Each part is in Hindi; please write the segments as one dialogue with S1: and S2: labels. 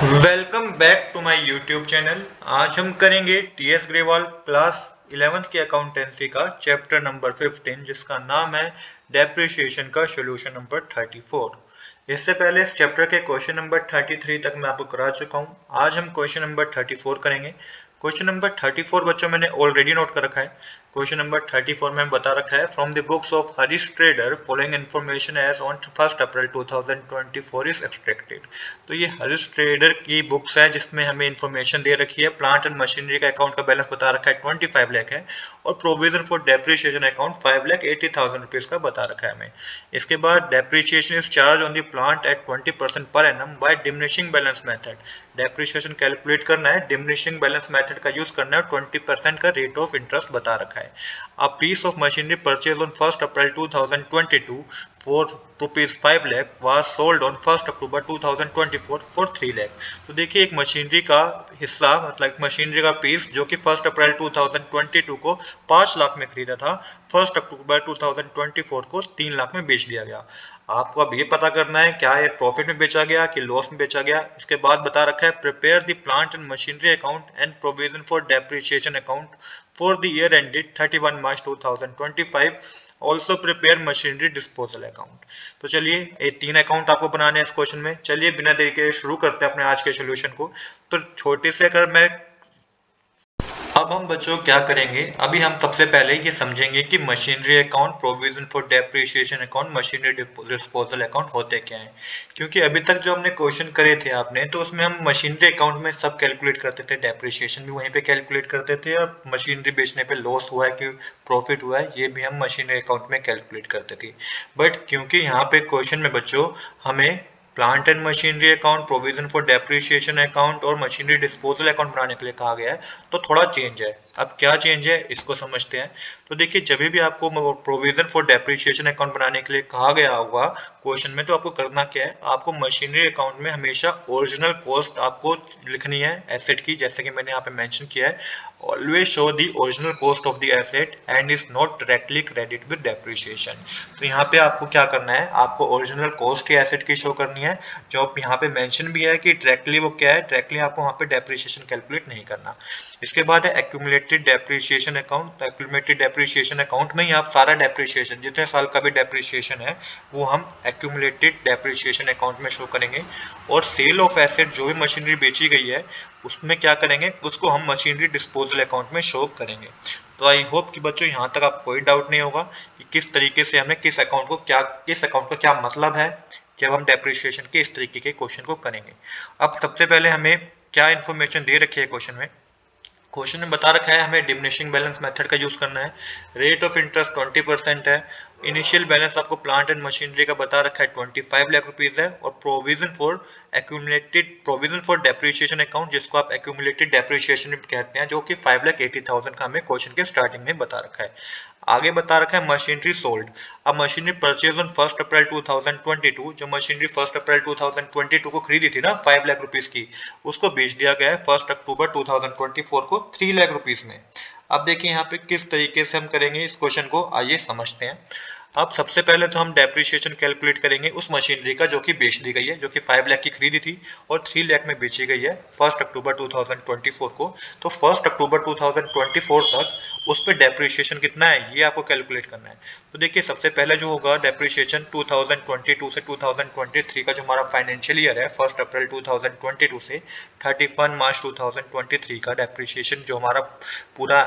S1: Welcome back to my YouTube channel. आज हम करेंगे टीएस ग्रेवाल क्लास 11th की अकाउंटेंसी का चैप्टर नंबर 15 जिसका नाम है डेप्रिसिएशन का सॉल्यूशन नंबर 34। इससे पहले इस चैप्टर के क्वेश्चन नंबर 33 तक मैं आपको करा चुका हूं। आज हम क्वेश्चन नंबर 34 करेंगे। क्वेश्चन नंबर 34 बच्चों मैंने ऑलरेडी नोट कर रखा है। क्वेश्चन नंबर 34 में बता रखा है from the books of Harish trader following information as on 1 April 2024 is extracted. तो ये हरीश ट्रेडर की बुक्स है जिसमें हमें इन्फॉर्मेशन दे रखी है। प्लांट एंड मशीनरी का अकाउंट का बैलेंस बता रखा है 25 लाख है और provision for depreciation account 5,80,000 rupees का बता रखा है हमें। इसके बाद depreciation is charged on the plant at 20% per annum by diminishing balance method. Depreciation calculate करना है, डिमिनिशिंग बैलेंस मेथड का यूज करना है, 20% का रेट ऑफ इंटरेस्ट बता रखा है। A piece of machinery purchase on 1 April 2022 for rupees 5 lakh was sold on 1 October 2024 for 3 lakh. तो देखिए एक मशीनरी का हिस्सा मतलब मशीनरी का पीस जो कि 1 अप्रैल 2022 को 5 लाख में खरीदा था, 1 अक्टूबर 2024 को 3 लाख में बेच दिया गया। आपको अब ये पता करना है क्या ये प्रॉफिट में बेचा गया कि लॉस में बेचा गया। इसके बाद बता रखा है prepare the plant and machinery account and provision for depreciation account for the year ended 31 March 2025। Also prepare machinery disposal account. तो चलिए ये 3 अकाउंट आपको बनाने हैं इस क्वेश्चन में। चलिए बिना देरी के शुरू करते हैं अपने आज के सोल्यूशन को। तो छोटे से अगर मैं अब हम बच्चों क्या करेंगे, अभी हम सबसे पहले ये समझेंगे कि machinery account, provision for depreciation account, machinery disposal account होते क्या हैं। क्योंकि अभी तक जो हमने क्वेश्चन करे थे आपने, तो उसमें हम मशीनरी अकाउंट में सब कैलकुलेट करते थे, डेप्रिसिएशन भी वहीं पे कैलकुलेट करते थे और मशीनरी बेचने पे लॉस हुआ है कि प्रॉफिट हुआ है ये भी हम मशीनरी अकाउंट में कैलकुलेट करते थे। बट क्योंकि यहाँ पे क्वेश्चन में बच्चों हमें plant and machinery account, provision for depreciation account और मशीनरी डिस्पोजल अकाउंट बनाने के लिए कहा गया है, तो थोड़ा चेंज है। अब क्या चेंज है इसको समझते हैं। तो देखिए जब भी आपको प्रोविजन फॉर डेप्रिसिएशन अकाउंट बनाने के लिए कहा गया होगा क्वेश्चन में, तो आपको करना क्या है, आपको मशीनरी अकाउंट में हमेशा ओरिजिनल कॉस्ट आपको लिखनी है एसेट की, जैसे कि मैंने यहाँ पे मेंशन किया है। Always show the original cost of the asset and is not directly credit with depreciation. तो यहाँ पे आपको क्या करना है, आपको ओरिजिनल कॉस्ट की एसेट की शो करनी है। जो यहाँ पे मेंशन भी है कि डायरेक्टली वो क्या है, डायरेक्टली आपको वहाँ पे डेप्रिसिएशन कैलकुलेट नहीं करना। इसके बाद है एक्यूमुलेटेड डेप्रिसिएशन अकाउंट। तो एक्यूमुलेटेड डेप्रिसिएशन अकाउंट में ही आप सारा डेप्रिसिएशन जितने साल का भी डेप्रिसिएशन है वो हम एक्यूमुलेटेड डेप्रिसिएशन अकाउंट में शो करेंगे। और सेल ऑफ एसेट जो भी मशीनरी बेची गई है उसमें क्या करेंगे, उसको हम मशीनरी डिस्पोजल अकाउंट में शो करेंगे। तो आई होप कि बच्चों यहाँ तक आपको कोई डाउट नहीं होगा कि किस तरीके से हमें किस अकाउंट का क्या मतलब है जब हम डेप्रिसिएशन के इस तरीके के क्वेश्चन को करेंगे। अब सबसे पहले हमें क्या इन्फॉर्मेशन दे रखी है क्वेश्चन में। क्वेश्चन में बता रखा है हमें डिमिनिशिंग बैलेंस मेथड का यूज करना है। रेट ऑफ इंटरेस्ट 20% है। इनिशियल बैलेंस आपको प्लांट एंड मशीनरी का बता रखा है 25 लाख रुपीज है। और प्रोविजन फॉर डेप्रिसिएशन अकाउंट जिसको आप एक्यूमुलेटेड डेप्रिसिएशन कहते हैं, जो कि 5,80,000 का हमें क्वेश्चन के स्टार्टिंग में बता रखा है। आगे बता रखा है मशीनरी सोल्ड। अब मशीनरी परचेज ऑन 1 अप्रैल 2022, जो मशीनरी 1 अप्रैल 2022 को खरीदी थी ना 5 लाख रुपीज की, उसको बेच दिया गया है 1 अक्टूबर 2024 को 3 लाख रुपीज में। अब देखिए यहाँ पे किस तरीके से हम करेंगे इस क्वेश्चन को, आइए समझते हैं। अब सबसे पहले तो हम डेप्रिसिएशन कैलकुलेट करेंगे उस मशीनरी का जो कि बेच दी गई है, जो कि 5 लाख की खरीदी थी और 3 लाख में बेची गई है 1 अक्टूबर 2024 को। तो 1 अक्टूबर 2024 तक उस पर डेप्रिसिएशन कितना है ये आपको कैलकुलेट करना है। तो देखिए सबसे पहले जो होगा डेप्रिसिएशन 2022 से 2023 का जो हमारा फाइनेंशियल ईयर है 1 अप्रैल 2022 से 31 मार्च 2023 का डेप्रिसिएशन जो हमारा पूरा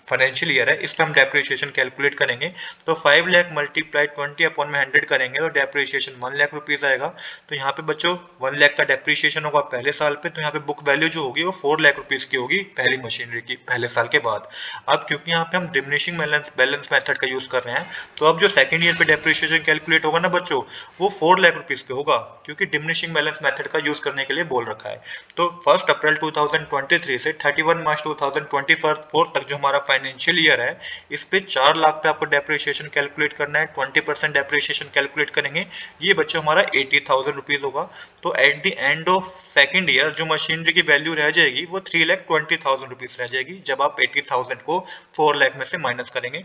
S1: फाइनेंशियल ईयर है, इसमें हम डेप्रिसिएशन कैलकुलेट करेंगे। तो 5 लाख मल्टीप्लाई 20 अपॉन में 100 करेंगे तो डेप्रिसिएशन 1 लाख रुपीज आएगा। तो यहाँ पे बच्चों 1 लाख का डेप्रिसिएशन होगा पहले साल पे, तो यहाँ पे बुक वैल्यू जो होगी वो 4 लाख रुपीज की होगी पहली मशीनरी की पहले साल के बाद। अब क्योंकि यहाँ पे हम डिमिनिशिंग बैलेंस मेथड का यूज कर रहे हैं, तो अब जो सेकंड ईयर पे डेप्रिसिएशन कैलकुलेट होगा ना बच्चों, वो 4 लाख रुपीज पे होगा, क्योंकि डिमिनिशिंग बैलेंस मेथड का यूज करने के लिए बोल रखा है। तो 1 अप्रैल 2023 से 31 मार्च 2024 तक जो हमारा फाइनेंशियल ईयर है, इस पे 4 लाख पे आपको डेप्रिसिएशन कैलकुलेट करना है। 20% डेप्रिसिएशन कैलकुलेट करेंगे, ये बच्चों हमारा 80,000 रुपीज होगा। तो at the end of second year जो मशीनरी की वैल्यू रह जाएगी वो 3,20,000 रुपीज रह जाएगी, जब आप 80,000 को 4 लाख में से माइनस करेंगे।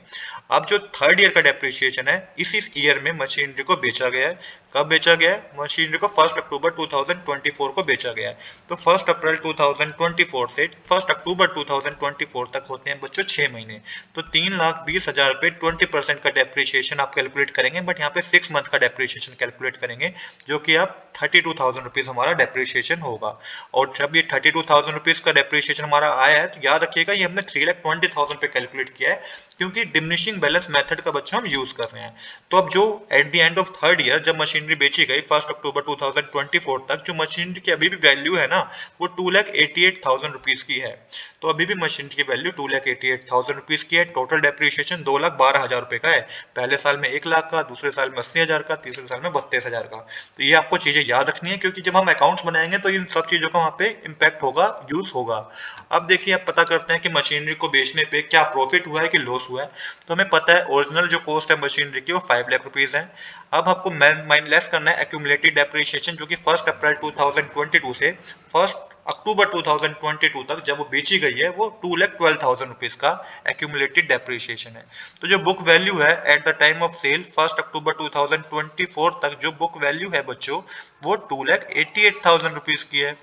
S1: अब जो थर्ड ईयर का डेप्रिसिएशन है, इसी ईयर में मशीनरी को बेचा गया है, कब बेचा गया है? मशीनरी को 1 अक्टूबर 2024 को बेचा गया है। तो 1 अप्रैल 2024 से 1 अक्टूबर 2024 तक होते हैं बच्चों 6 महीने। तो 3,20,000 पे 20% का डेप्रिसिएशन आप कैलकुलेट करेंगे, बट यहाँ पे 6 मंथ का डेप्रिसिएशन कैलकुलेट करेंगे, जो कि आप 32,000 रुपीज हमारा डेप्रिसिएशन होगा। और जब ये 32,000 रुपीज का डेप्रिसिएशन हमारा आया है, तो याद रखिएगा ये हमने 3,20,000 पे कैलकुलेट किया है, क्योंकि डिमिनिशिंग बैलेंस मेथड का बच्चों हम यूज कर रहे हैं। तो अब जो at the end of third year जब मशीनरी बेची गई 1 अक्टूबर 2024 तक, जो मशीनरी की अभी भी वैल्यू है ना, वो 2,88,000 रुपीज की है। तो अभी भी मशीनरी की वैल्यू 2,88,000 रुपीज की है। टोटल डेप्रिसिएशन 2,12,000 रुपए का है। पहले साल में 1 लाख का, दूसरे साल में 80,000 का, तीसरे साल में 32,000 का। तो ये आपको चीजें याद रखनी है, क्योंकि जब हम अकाउंट्स बनाएंगे तो इन सब चीजों का वहां पे इम्पैक्ट होगा, यूज होगा। अब देखिए, आप पता करते हैं कि मशीनरी को बेचने पे क्या प्रॉफिट हुआ है कि लॉस हुआ है। तो हमें पता है ओरिजिनल जो कॉस्ट है मशीनरी की वो 5 लाख रुपीज है। अब आपको माइनस करना है एक्यूमुलेटेड डेप्रिसिएशन, जो कि 1 अप्रैल 2022 से 1 अक्टूबर 2022 तक जब वो बेची गई है, वो 2,12,000 रुपीज का एक्यूमुलेटेड डेप्रिसिएशन है। तो जो बुक वैल्यू है at the time of sale 1 October 2024 तक, जो बुक वैल्यू है बच्चों, वो 2,88,000 रुपीज की है।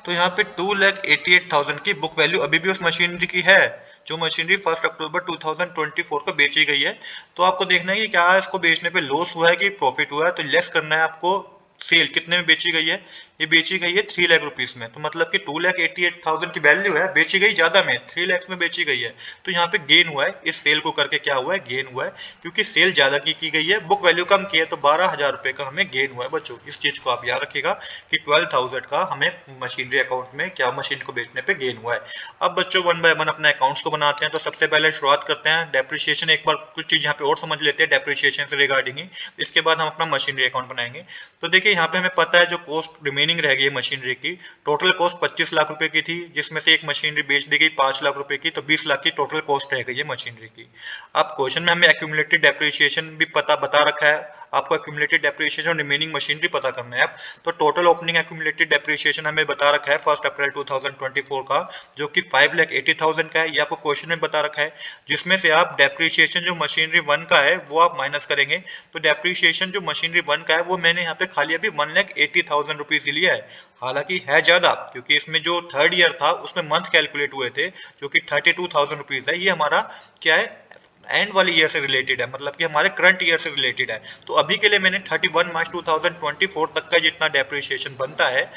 S1: तो यहाँ पे 2,88,000 की बुक वैल्यू अभी भी उस मशीनरी की है, जो मशीनरी 1 अक्टूबर 2024 को बेची गई है। तो आपको देखना है कि क्या इसको बेचने पे लॉस हुआ है कि प्रॉफिट हुआ है। तो लेस करना है आपको, सेल कितने में बेची गई है, ये बेची गई है 3 लाख रुपीस में। तो मतलब कि 2,88,000 की वैल्यू है, बेची गई ज्यादा में, 3 लाख में बेची गई है। तो यहाँ पे गेन हुआ है, इस सेल को करके क्या हुआ है, गेन हुआ है, क्योंकि सेल ज्यादा की गई है, बुक वैल्यू कम की है, तो 12,000 रुपए का हमें गेन हुआ है बच्चों। इस चीज को आप याद रखिएगा कि 12,000 का हमें मशीनरी अकाउंट में क्या मशीन को बेचने पे गेन हुआ है। अब बच्चों वन बाय वन अपने अकाउंट्स को बनाते हैं। तो सबसे पहले शुरुआत करते हैं डेप्रिसिएशन। एक बार कुछ चीज यहाँ पे और समझ लेते हैं डेप्रिसिएशन से रिगार्डिंग ही, इसके बाद हम अपना मशीनरी अकाउंट बनाएंगे। तो देखिए, यहाँ पे हमें पता है जो कॉस्ट रिमेनिंग रह गई है मशीनरी की, टोटल कॉस्ट 25 लाख रुपए की थी, जिसमें से एक मशीनरी बेच दी गई 5 लाख रुपए की, तो 20 लाख की टोटल कॉस्ट रह गई है मशीनरी की। अब क्वेश्चन में हमें एक्यूमुलेटेड डेप्रिसिएशन भी बता रखा है, आपको एक्यूमुलेटेड डेप्रिसिएशन और रिमेनिंग मशीनरी पता करना है। तो टोटल ओपनिंग एक्यूमुलेटेड डेप्रिसिएशन हमें बता रखा है 1 अप्रैल 2024 का, जो कि 5,80,000 का है। ये आपको क्वेश्चन में बता रखा है, जिसमें से आप डेप्रिसिएशन जो मशीनरी 1 का है वो आप माइनस करेंगे। तो डेप्रिसिएशन जो मशीनरी 1 का है वो मैंने यहाँ पे खाली अभी 1,80,000 रुपीज ही लिया है। हालांकि है ज्यादा, क्योंकि इसमें जो थर्ड ईयर था उसमें मंथ कैलकुलेट हुए थे, जो कि 32,000 रुपीज है। ये हमारा क्या है, एंड वाली ईयर से रिलेटेड है, मतलब कि हमारे करंट ईयर से रिलेटेड है। तो अभी के लिए मैंने 31 मार्च 2024 तक का जितना डेप्रिसिएशन बनता है,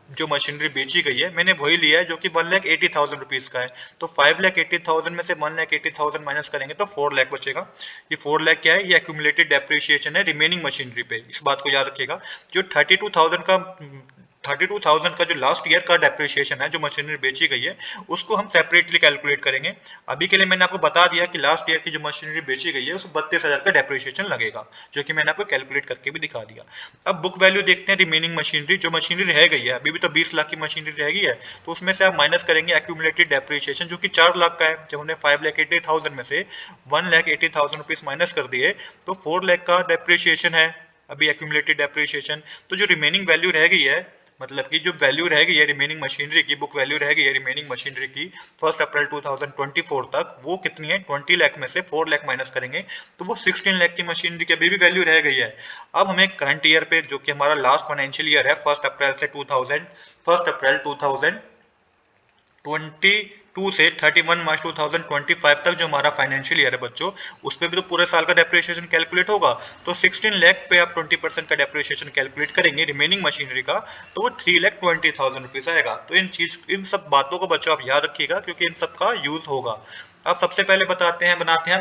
S1: जो मशीनरी बेची गई है, मैंने वही लिया है, जो कि 1,80,000 रुपीज का है। तो 5,80,000 में से 1,80,000 माइनस करेंगे तो 4 लाख बचेगा। ये 4 लाख क्या है, ये एक्यूमुलेटेड डेप्रिसिएशन है रिमेनिंग मशीनरी पे। इस बात को याद रखिएगा। जो 32,000 का जो लास्ट ईयर का डेप्रिसिएशन है, जो मशीनरी बेची गई है, उसको हम सेपरेटली कैलकुलेट करेंगे। अभी के लिए मैंने आपको बता दिया कि लास्ट ईयर की जो मशीनरी बेची गई है उसको 32,000 का डेप्रिसिएशन लगेगा, जो कि मैंने आपको कैलकुलेट करके भी दिखा दिया। अब बुक वैल्यू देखते हैं रिमेनिंग मशीनरी, जो मशीनरी रह गई है, अभी भी तो 20 लाख की मशीनरी रह गई है, तो उसमें से आप माइनस करेंगे एक्यूमुलेटेड डेप्रिसिएशन, जो कि 4 लाख का है। जब हमने 5,80,000 में से 1,80,000 रुपीज माइनस कर दिए, तो 4 लाख का डेप्रिसिएशन है अभी एक्यूमुलेटेड डेप्रिसिएशन। तो जो रिमेनिंग वैल्यू रह गई है, मतलब कि जो वैल्यू रह गई है रिमेनिंग मशीनरी की, बुक वैल्यू रह गई है रिमेनिंग मशीनरी की 1 अप्रैल 2024 तक, वो कितनी है, 20 लाख में से 4 लाख माइनस करेंगे तो वो 16 लाख की मशीनरी की अभी भी वैल्यू रह गई है। अब हमें करंट ईयर पे, जो कि हमारा लास्ट फाइनेंशियल ईयर है 1 अप्रैल 2022 से 31 मार्च 2025 तक जो हमारा फाइनेंशियल ईयर है बच्चों, उस पे भी तो पूरे साल का डेप्रिसिएशन कैलकुलेट होगा। तो 16 लाख पे आप 20% का डेप्रिसिएशन कैलकुलेट करेंगे रिमेनिंग मशीनरी का, तो वो 3,20,000 रुपीज आएगा। तो इन सब बातों को बच्चों आप याद रखिएगा, क्योंकि इन सब का यूज होगा। अब सबसे पहले बनाते हैं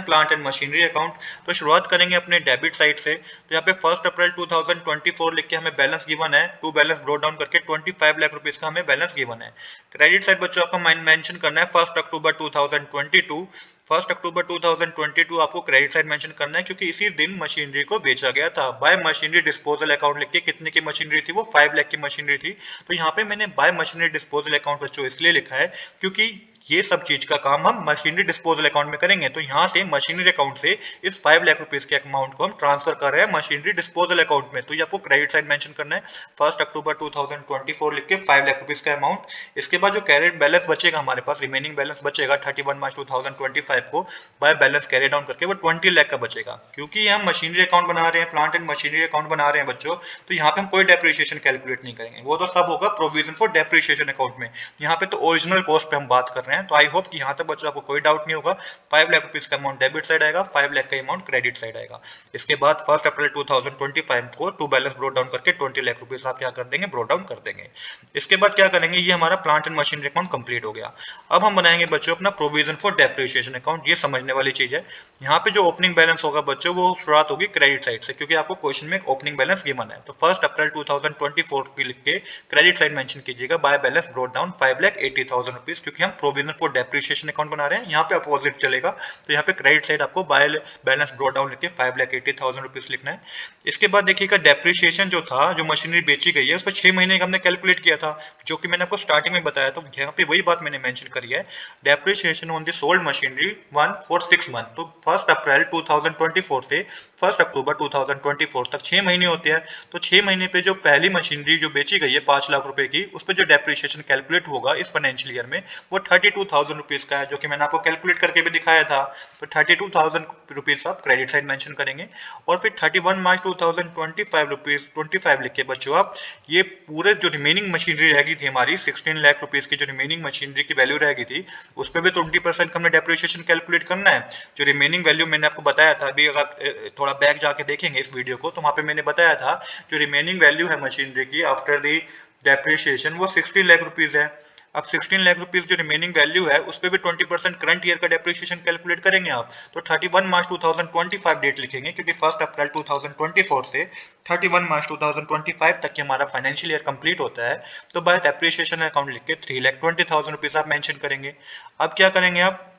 S1: प्लांट एंड मशीनरी अकाउंट। तो शुरुआत करेंगे अपने डेबिट साइड से। तो यहाँ पे 1 अप्रैल 2024 लिख के हमें बैलेंस गिवन है, टू बैलेंस ब्रोट डाउन करके 25 लाख रुपीज का हमें बैलेंस गिवन है। क्रेडिट साइड बच्चों आपको मेंशन करना है 1 अक्टूबर 2022। 1 अक्टूबर 2022 आपको क्रेडिट साइड मेंशन करना है, क्योंकि इसी दिन मशीनरी को बेचा गया था। बाय मशीनरी डिस्पोजल अकाउंट लिख के, कितने की मशीनरी थी, वो 5 लाख की मशीनरी थी। तो यहाँ पे मैंने बाय मशीनरी डिस्पोजल अकाउंट बच्चों इसलिए लिखा है, क्योंकि ये सब चीज का काम हम मशीनरी डिस्पोजल अकाउंट में करेंगे। तो यहाँ से मशीनरी अकाउंट से इस 5 लाख रुपीज के अमाउंट को हम ट्रांसफर कर रहे हैं मशीनरी डिस्पोजल अकाउंट में। तो ये आपको क्रेडिट साइड मेंशन करना है, 1 अक्टूबर 2024 लिख के 5 लाख रुपीज का अमाउंट। इसके बाद जो कैरेट बैलेंस बचेगा हमारे पास, रिमेनिंग बैलेंस बचेगा 31 मार्च 2025 को बाय बैलेंस कैरी डाउन करके वो 20 लाख का बचेगा। क्योंकि हम मशीनरी अकाउंट बना रहे हैं, प्लांट एंड मशीनरी अकाउंट बना रहे हैं बच्चों, तो यहाँ पे हम कोई डेप्रिसिएशन कैलकुलेट नहीं करेंगे, वो तो सब होगा प्रोविजन फॉर डेप्रिसिएशन अकाउंट में। यहाँ पे तो ओरिजिनल कॉस्ट पे हम बात कर रहे हैं। तो आई होप कि यहाँ तक बच्चों आपको कोई डाउट नहीं होगा। 5 लाख रुपीज का अमाउंट डेबिट साइड आएगा, 5 लाख का अमाउंट क्रेडिट साइड आएगा। इसके बाद 1 अप्रैल 2025 को टू बैलेंस ब्रोट डाउन करके 20 लाख रुपीज आप क्या कर देंगे, ब्रोट डाउन कर देंगे। इसके बाद क्या करेंगे, ये हमारा plant and machinery account complete हो गया। अब हम बनाएंगे बच्चों अपना प्रोविजन फॉर डेप्रिसिएशन अकाउंट। ये समझने वाली चीज है। यहाँ पे जो ओपनिंग बैलेंस होगा बच्चों वो शुरुआत होगी क्रेडिट साइड से, क्योंकि आपको क्वेश्चन में ओपनिंग बैलेंस गिवन है। तो 1 अप्रैल 2024 की लिख के क्रेडिट साइड मेंशन कीजिएगा, by balance brought down 5,80,000 rupees, क्योंकि हम प्रोविजन फॉर डेप्रिसिएशन अकाउंट बना रहे हैं। यहाँ पे अपोजिट चलेगा, तो यहाँ पे क्रेडिट साइड आपको बाय बैलेंस ब्रोट डाउन लिख के 5,80,000 रुपीज लिखना है। इसके बाद देखिएगा डेप्रिसिएशन जो था, जो मशीनरी बेची गई है उस पर 6 महीने का हमने कैलकुलेट किया था, जो कि मैंने आपको स्टार्टिंग में बताया। तो यहाँ पे वही बात मैंने मेंशन करी है, depreciation on the sold machinery 1 for 6 month. तो 1 अप्रैल 2024 से 1 अक्टूबर 2024 तक 6 महीने होते हैं। तो 6 महीने पे जो पहली मशीनरी जो बेची गई है 5 लाख रुपए की, उस पर जो डेप्रिसिएशन कैलकुलेट होगा इस फाइनेंशियल ईयर में वो 32,000 रुपीज का है, जो कि मैंने आपको कैलकुलेट करके भी दिखाया था। तो 32,000 रुपीज आप क्रेडिट साइड मेंशन करेंगे, और फिर 31 मार्च 2025 लिख के बच्चों आप ये पूरे जो रिमेनिंग मशीनरी रहेगी थी हमारी 16 लाख रुपीज की, जो रिमेनिंग मशीनरी की वैल्यू रहेगी थी, उस पर भी 20% हमने डेप्रिसिएशन कैलकुलेट करना है। जो रिमेनिंग वैल्यू मैंने आपको बताया था, अभी अगर थोड़ा बैक जाके देखेंगे इस वीडियो को, तो वहां पे मैंने बताया था जो रिमेनिंग वैल्यू है मशीनरी की आफ्टर द डेप्रिसिएशन वो 60 लाख रुपीज है। अब 16 लाख रुपीज जो रिमेनिंग वैल्यू है उस पर भी 20% करंट ईयर का डेप्रिसिएशन कैलकुलेट करेंगे आप। तो 31 मार्च 2025 डेट लिखेंगे, क्योंकि 1 अप्रैल 2024 से 31 मार्च 2025 तक हमारा फाइनेंशियल ईयर कंप्लीट होता है। तो बाय डेप्रिसिएशन अकाउंट लिख के 3,20,000 रुपीज आप मेंशन करेंगे। अब क्या करेंगे आप,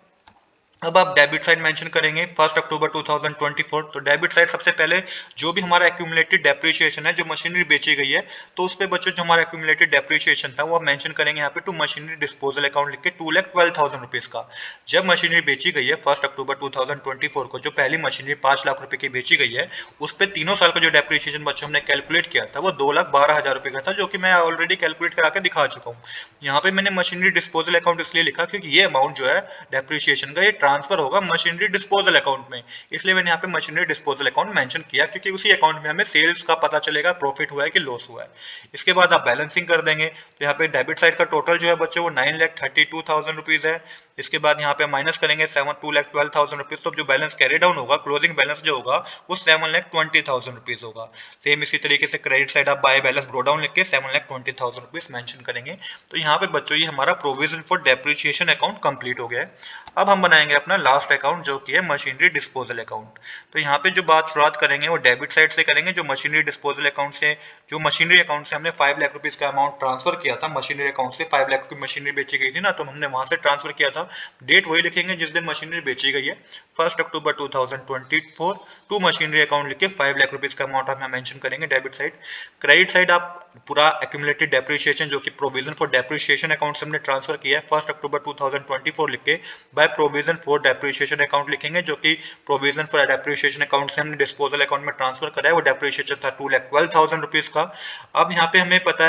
S1: अब आप डेबिट साइड मेंशन करेंगे 1 अक्टूबर 2024। तो डेबिट साइड सबसे पहले जो भी हमारा एक्यूमुलेटेड डेप्रिसिएशन है, जो मशीनरी बेची गई है, तो उस पे बच्चों जो हमारा एक्यूमुलेटेड डेप्रिसिएशन था वो आप मेंशन करेंगे यहाँ पे टू मशीनरी डिस्पोजल अकाउंट लिख के 2,12,000 रुपीज का। जब मशीनरी बेची गई है 1 अक्टूबर 2024 को, जो पहली मशीनरी 5 लाख रुपए की बेची गई है, उस पे तीनों साल का जो डेप्रिसिएशन बच्चों हमने कैलकुलेट किया था वो 2,12,000 रुपए का था, जो कि मैं ऑलरेडी कैलकुलेट करा के दिखा चुका हूँ। यहाँ पे मैंने मशीनरी डिस्पोजल अकाउंट इसलिए लिखा क्योंकि ये अमाउंट जो है डेप्रिसिएशन का, ये ट्रांसफर होगा मशीनरी डिस्पोजल अकाउंट में, इसलिए मैंने यहाँ पे मशीनरी डिस्पोजल अकाउंट मेंशन किया, क्योंकि उसी अकाउंट में हमें सेल्स का पता चलेगा, प्रॉफिट हुआ है कि लॉस हुआ है। इसके बाद आप बैलेंसिंग कर देंगे। तो यहाँ पे डेबिट साइड का टोटल जो है बच्चों वो 9,32,000 रुपीज है। इसके बाद यहाँ पे माइनस करेंगे 2,12,000 रुपीज, तो जो बैलेंस कैरी डाउन होगा, क्लोजिंग बैलेंस जो होगा वो 7,20,000 रुपीज होगा। सेम इसी तरीके से क्रेडिट साइड आप बाय बैलेंस ब्रो डाउन लिख के 7,20,000 रुपीज मेंशन करेंगे। तो यहाँ पे बच्चों ये हमारा provision for depreciation account complete हो गया है। अब हम बनाएंगे अपना लास्ट अकाउंट, जो कि है मशीनरी डिस्पोजल अकाउंट। तो यहाँ पे जो बात शुरुआत करेंगे वो डेबिट साइड से करेंगे। जो मशीनरी डिस्पोजल अकाउंट से, जो मशीनरी अकाउंट से हमने 5 लाख रुपीज का अमाउंट ट्रांसफर किया था, मशीनरी अकाउंट से 5 लाख की मशीनरी बेची गई थी ना, तो हमने वहां से ट्रांसफर किया था। डेट वही लिखेंगे जिस दिन मशीनरी बेची गई है, 1 अक्टूबर 2024 टू मशीनरी अकाउंट लिख के 5 लाख रुपीज का अमाउंट आप मेंशन करेंगे डेबिट साइड। क्रेडिट साइड आप पूरा एक्यूमुलेटेड डेप्रिसिएशन, जो कि प्रोविजन फॉर डेप्रिसिएशन अकाउंट से हमने ट्रांसफर किया है, 1 अक्टूबर 2024 लिख के by provision for depreciation account लिखेंगे, जो कि प्रोविजन फॉर डेप्रिसिएशन अकाउंट से हमने डिस्पोजल अकाउंट में ट्रांसफर करा है। वो डेप्रिसिएशन था 2,12,000 रुपीज का। अब यहाँ पे हमें पता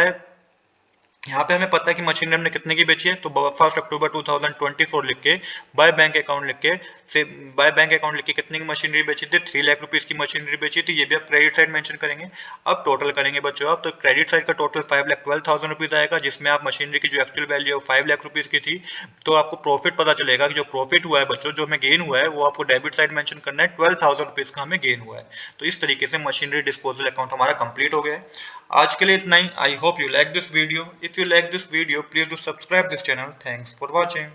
S1: है कि मशीनरी हमने कितने की बेची है, तो 1 अक्टूबर 2024 लिख के बाय बैंक अकाउंट लिख के कितने की मशीनरी बेची थी, 3 लाख रुपीज की मशीनरी बेची थी। ये भी आप क्रेडिट साइड मेंशन करेंगे। अब टोटल करेंगे बच्चों आप, तो क्रेडिट साइड का टोटल 5,12,000 रुपीज आएगा, जिसमें आप मशीनरी की जो एक्चुअल वैल्यू है 5 लाख रुपीज की थी। तो आपको प्रॉफिट पता चलेगा कि जो प्रॉफिट हुआ है बच्चों, जो हमें गेन हुआ है, वो आपको डेबिट साइड मेंशन करना है, 12,000 रुपीज का हमें गेन हुआ है। तो इस तरीके से मशीनरी डिस्पोजल अकाउंट हमारा कंप्लीट हो गया है। आज के लिए इतना ही। I hope you like this video. If you like this video, please do subscribe this channel. Thanks for watching.